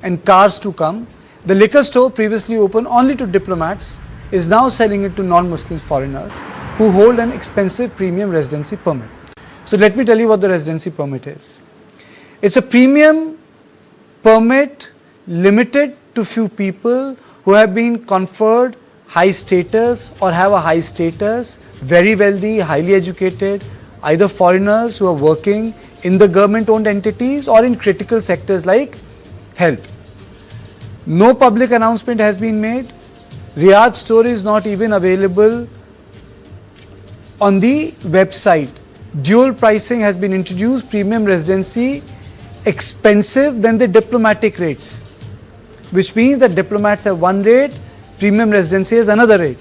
and cars to come. The liquor store, previously open only to diplomats, is now selling it to non-Muslim foreigners who hold an expensive premium residency permit. So let me tell you what the residency permit is. It's a premium permit limited to few people who have been conferred high status or have a high status, very wealthy, highly educated, either foreigners who are working in the government-owned entities or in critical sectors like health. No public announcement has been made. Riyadh store is not even available on the website. Dual pricing has been introduced, premium residency expensive than the diplomatic rates, which means that diplomats have one rate, premium residency has another rate.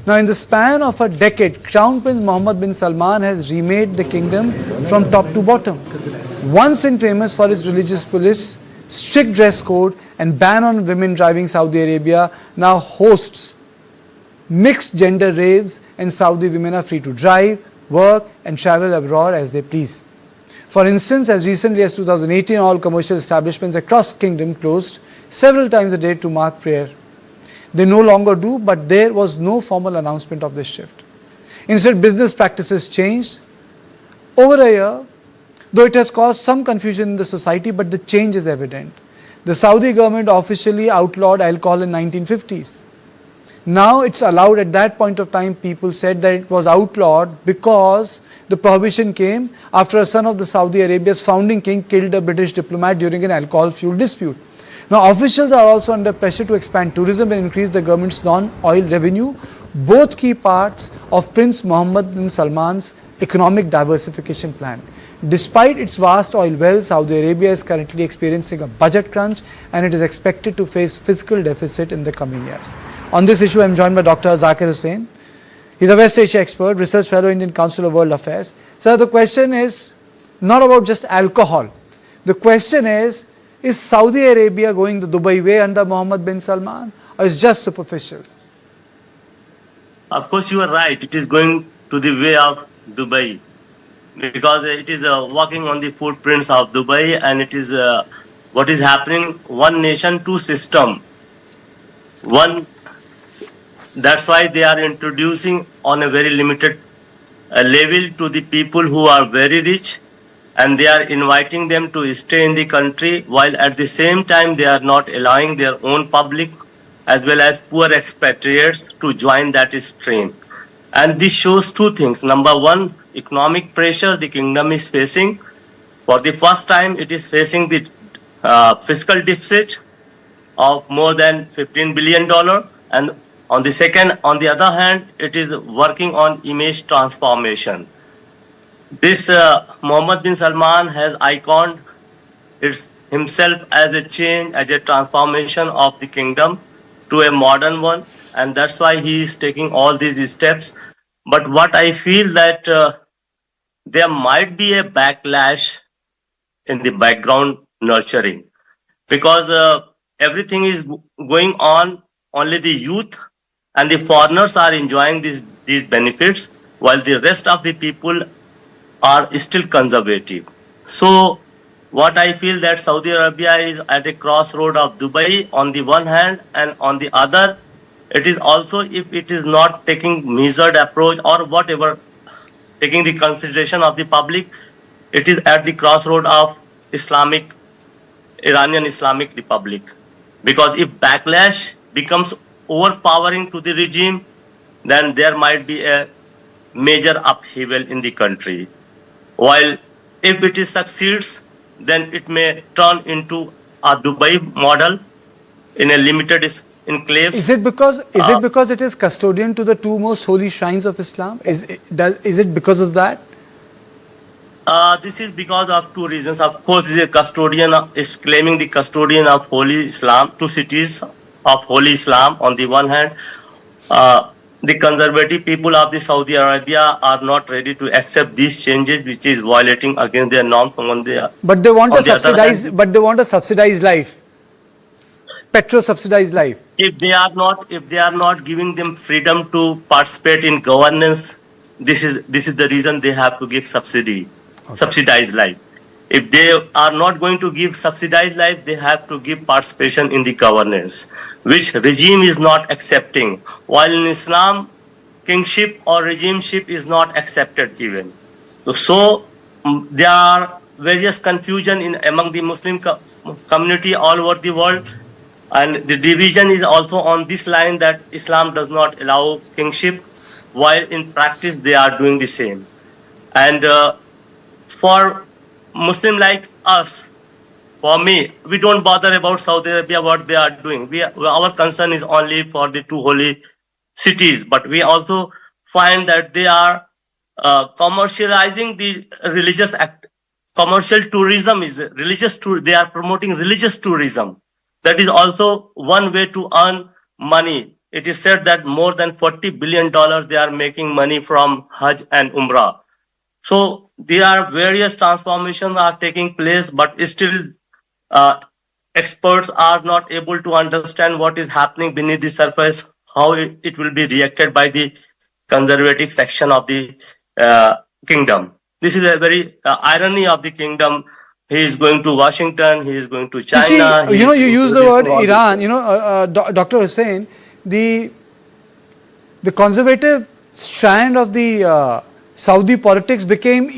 Now, in the span of a decade, Crown Prince Mohammed bin Salman has remade the kingdom from top to bottom. Once infamous for his religious police, strict dress code and ban on women driving, Saudi Arabia now hosts mixed gender raves, and Saudi women are free to drive, work and travel abroad as they please. For instance, as recently as 2018, all commercial establishments across kingdom closed several times a day to mark prayer. They no longer do, but there was no formal announcement of this shift. Instead, business practices changed over a year, though it has caused some confusion in the society, but the change is evident. The Saudi government officially outlawed alcohol in 1950s. Now it's allowed. At that point of time, people said that it was outlawed because the prohibition came after a son of the Saudi Arabia's founding king killed a British diplomat during an alcohol-fueled dispute. Now, officials are also under pressure to expand tourism and increase the government's non-oil revenue, both key parts of Prince Mohammed bin Salman's economic diversification plan. Despite its vast oil wealth, Saudi Arabia is currently experiencing a budget crunch and it is expected to face fiscal deficit in the coming years. On this issue, I am joined by Dr. Zakir Hussain. He is a West Asia expert, research fellow, Indian Council of World Affairs. So the question is not about just alcohol. The question is Saudi Arabia going the Dubai way under Mohammed bin Salman, or is just superficial? Of course, you are right. It is going to the way of Dubai, because it is walking on the footprints of Dubai, and it is what is happening, one nation, two system. That's why they are introducing on a very limited level to the people who are very rich, and they are inviting them to stay in the country, while at the same time they are not allowing their own public as well as poor expatriates to join that stream. And this shows two things. Number one, economic pressure the kingdom is facing. For the first time, it is facing the fiscal deficit of more than $15 billion. And on the other hand, it is working on image transformation. This Mohammed bin Salman has iconed himself as a change, as a transformation of the kingdom to a modern one, and that's why he is taking all these steps. But what I feel that there might be a backlash in the background nurturing, because everything is going on, only the youth and the foreigners are enjoying these benefits, while the rest of the people are still conservative. So what I feel that Saudi Arabia is at a crossroad of Dubai on the one hand, and on the other, it is also, if it is not taking measured approach or whatever, taking the consideration of the public, it is at the crossroad of Iranian Islamic Republic. Because if backlash becomes overpowering to the regime, then there might be a major upheaval in the country. While if it succeeds, then it may turn into a Dubai model in a limited enclave. Is it because it is custodian to the two most holy shrines of Islam? Is it because of that? This is because of two reasons. Of course, is claiming the custodian of Holy Islam, two cities of Holy Islam. On the one hand, the conservative people of the Saudi Arabia are not ready to accept these changes, which is violating against their norms. But they want a subsidized life, petro-subsidized life. If they are not giving them freedom to participate in governance, this is the reason they have to give subsidized life. If they are not going to give subsidized life, they have to give participation in the governance, which regime is not accepting. While in Islam, kingship or regimeship is not accepted even. So there are various confusion among the Muslim community all over the world, and the division is also on this line that Islam does not allow kingship, while in practice they are doing the same. And for Muslim like us, for me, we don't bother about Saudi Arabia, what they are doing. Our concern is only for the two holy cities, but we also find that they are commercializing the religious act. Commercial tourism is religious. They are promoting religious tourism. That is also one way to earn money. It is said that more than $40 billion they are making money from Hajj and Umrah. So there are various transformations are taking place, but still experts are not able to understand what is happening beneath the surface, how it will be reacted by the conservative section of the kingdom. This is a very irony of the kingdom. He is going to Washington, he is going to China. You use the word Iran, Dr. Hussain, the conservative strand of the Saudi politics became,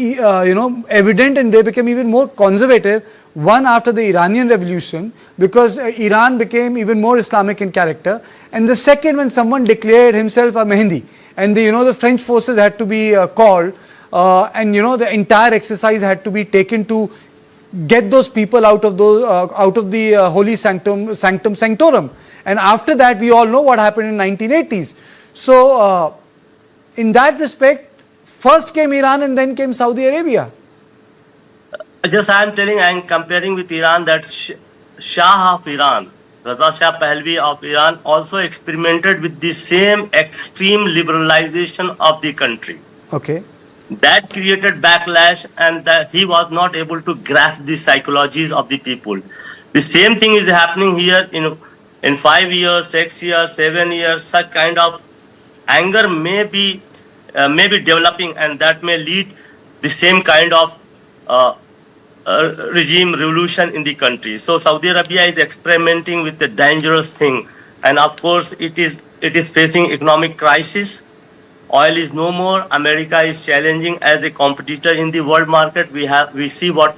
evident, and they became even more conservative one after the Iranian revolution, because Iran became even more Islamic in character. And the second, when someone declared himself a Mehdi, and the French forces had to be called, and the entire exercise had to be taken to get those people out of the holy sanctum sanctorum. And after that, we all know what happened in 1980s. So in that respect, first came Iran and then came Saudi Arabia. Just I am comparing with Iran, that Shah of Iran, Raza Shah Pahlavi of Iran, also experimented with the same extreme liberalization of the country. Okay. That created backlash, and that he was not able to grasp the psychologies of the people. The same thing is happening here in 5 years, 6 years, 7 years. Such kind of anger may be developing, and that may lead the same kind of regime revolution in the country. So Saudi Arabia is experimenting with the dangerous thing, and of course it is facing economic crisis. Oil is no more. America is challenging as a competitor in the world market. We see what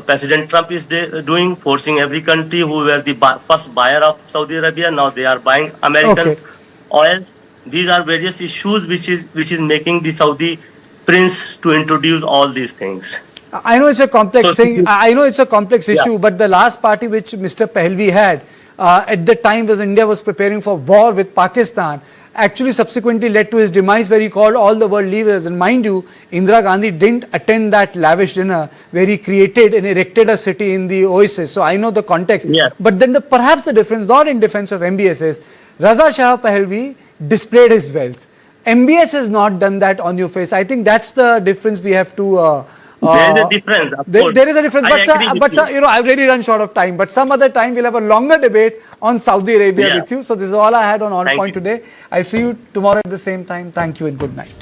President Trump is doing, forcing every country who were the first buyer of Saudi Arabia, now they are buying American oils. These are various issues which is making the Saudi prince to introduce all these things. I know it's a complex thing. I know it's a complex issue, but the last party which Mr. Pahlavi had at the time was India was preparing for war with Pakistan, actually subsequently led to his demise, where he called all the world leaders. And mind you, Indira Gandhi didn't attend that lavish dinner where he created and erected a city in the oasis. So I know the context. Yeah. But then perhaps the difference, not in defense of MBS, is Raza Shah Pahlavi displayed his wealth. MBS has not done that on your face. I think that's the difference we have to... there is a difference. There is a difference, but I've really run short of time. But some other time we'll have a longer debate on Saudi Arabia with you. So this is all I had on On Point today. I'll see you tomorrow at the same time. Thank you and good night.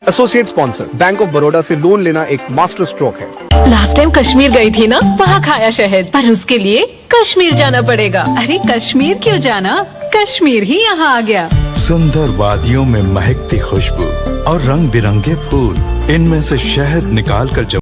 Associate sponsor bank of Baroda से loan लेना एक master stroke है। Last time Kashmir गई थी ना, वहाँ खाया शहद, पर उसके लिए कश्मीर जाना पड़ेगा। अरे कश्मीर क्यों जाना, कश्मीर ही यहाँ आ गया। सुंदर वादियों में महकती खुशबू और रंग बिरंगे फूल, इनमें से शहद निकाल कर